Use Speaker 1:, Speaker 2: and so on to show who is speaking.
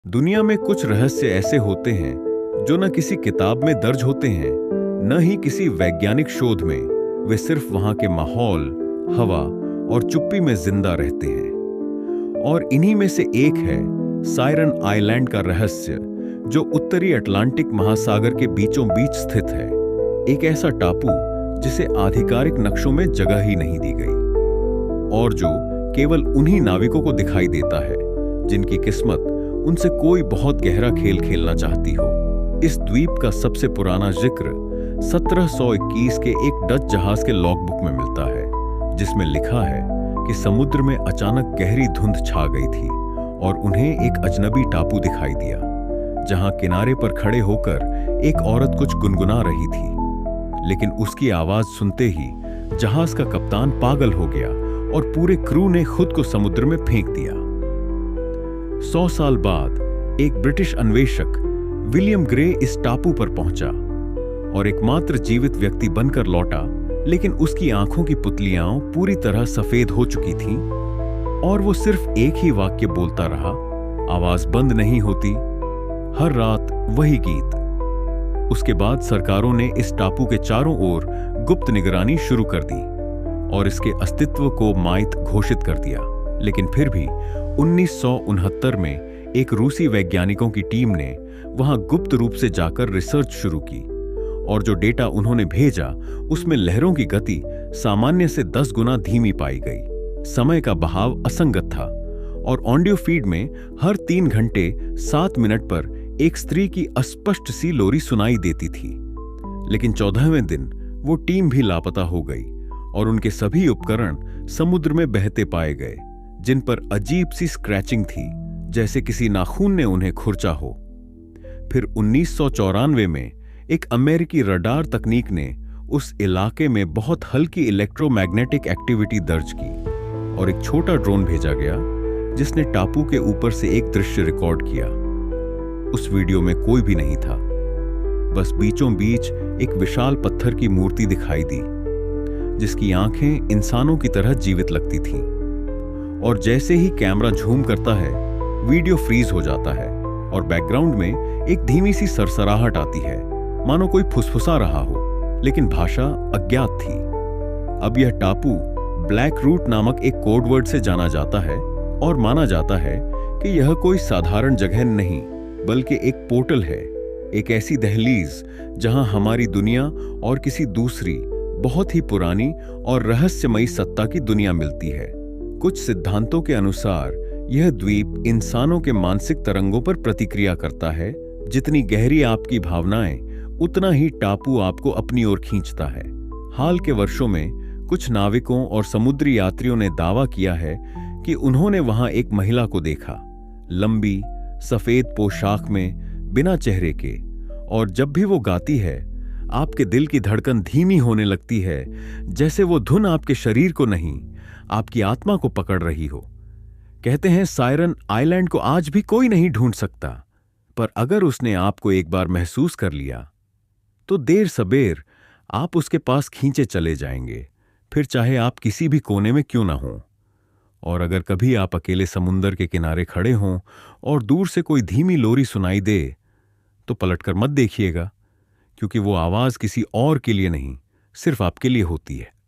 Speaker 1: दुनिया में कुछ रहस्य ऐसे होते हैं जो न किसी किताब में दर्ज होते हैं, न ही किसी वैज्ञानिक शोध में। वे सिर्फ वहां के माहौल, हवा और चुप्पी में जिंदा रहते हैं। और इन्हीं में से एक है सायरन आइलैंड का रहस्य, जो उत्तरी अटलांटिक महासागर के बीचों बीच स्थित है। एक ऐसा टापू जिसे आधिकारिक नक्शों में जगह ही नहीं दी गई और जो केवल उन्हीं नाविकों को दिखाई देता है जिनकी किस्मत उनसे कोई बहुत गहरा खेल खेलना चाहती हो। इस द्वीप का सबसे पुराना जिक्र 1721 के एक डच जहाज के लॉगबुक में मिलता है, जिसमें लिखा है कि समुद्र में अचानक गहरी धुंध छा गई थी और उन्हें एक अजनबी टापू दिखाई दिया, जहां किनारे पर खड़े होकर एक औरत कुछ गुनगुना रही थी। लेकिन उसकी आवाज सुनते ही जहाज का कप्तान पागल हो गया और पूरे क्रू ने खुद को समुद्र में फेंक दिया। 100 साल बाद एक ब्रिटिश अन्वेषक विलियम ग्रे इस टापू पर पहुंचा और एकमात्र जीवित व्यक्ति बनकर लौटा, लेकिन उसकी आंखों की पुतलियां पूरी तरह सफेद हो चुकी थीं और वो सिर्फ एक ही वाक्य बोलता रहा, आवाज बंद नहीं होती, हर रात वही गीत। उसके बाद सरकारों ने इस टापू के चारों ओर गुप्त निगरानी शुरू कर दी और इसके अस्तित्व को माइत घोषित कर दिया। लेकिन फिर भी 1969 में एक रूसी वैज्ञानिकों की टीम ने वहां गुप्त रूप से जाकर रिसर्च शुरू की और जो डेटा उन्होंने भेजा उसमें लहरों की गति सामान्य से 10 गुना धीमी पाई गई। समय का बहाव असंगत था और ऑडियो फीड में हर 3 घंटे 7 मिनट पर एक स्त्री की अस्पष्ट सी लोरी सुनाई देती थी। लेकिन 14वें दिन वो टीम भी लापता हो गई और उनके सभी उपकरण समुद्र में बहते पाए गए, जिन पर अजीब सी स्क्रैचिंग थी, जैसे किसी नाखून ने उन्हें खुरचा हो। फिर 1994 में एक अमेरिकी रडार तकनीक ने उस इलाके में बहुत हल्की इलेक्ट्रोमैग्नेटिक एक्टिविटी दर्ज की और एक छोटा ड्रोन भेजा गया जिसने टापू के ऊपर से एक दृश्य रिकॉर्ड किया। उस वीडियो में कोई भी नहीं था, बस बीचों बीच एक विशाल पत्थर की मूर्ति दिखाई दी जिसकी आंखें इंसानों की तरह जीवित लगती थीं। और जैसे ही कैमरा झूम करता है, वीडियो फ्रीज हो जाता है और बैकग्राउंड में एक धीमी सी सरसराहट आती है, मानो कोई फुसफुसा रहा हो, लेकिन भाषा अज्ञात थी। अब यह टापू ब्लैक रूट नामक एक कोड वर्ड से जाना जाता है और माना जाता है कि यह कोई साधारण जगह नहीं, बल्कि एक पोर्टल है, एक ऐसी दहलीज जहां हमारी दुनिया और किसी दूसरी बहुत ही पुरानी और रहस्यमयी सत्ता की दुनिया मिलती है। कुछ सिद्धांतों के अनुसार यह द्वीप इंसानों के मानसिक तरंगों पर प्रतिक्रिया करता है। जितनी गहरी आपकी भावनाएं, उतना ही टापू आपको अपनी ओर खींचता है। हाल के वर्षों में कुछ नाविकों और समुद्री यात्रियों ने दावा किया है कि उन्होंने वहां एक महिला को देखा, लंबी सफेद पोशाक में, बिना चेहरे के, और जब भी वो गाती है आपके दिल की धड़कन धीमी होने लगती है, जैसे वो धुन आपके शरीर को नहीं, आपकी आत्मा को पकड़ रही हो। कहते हैं सायरन आइलैंड को आज भी कोई नहीं ढूंढ सकता, पर अगर उसने आपको एक बार महसूस कर लिया तो देर सबेर आप उसके पास खींचे चले जाएंगे, फिर चाहे आप किसी भी कोने में क्यों ना हों। और अगर कभी आप अकेले समुंदर के किनारे खड़े हों और दूर से कोई धीमी लोरी सुनाई दे, तो पलटकर मत देखिएगा, क्योंकि वो आवाज किसी और के लिए नहीं, सिर्फ आपके लिए होती है।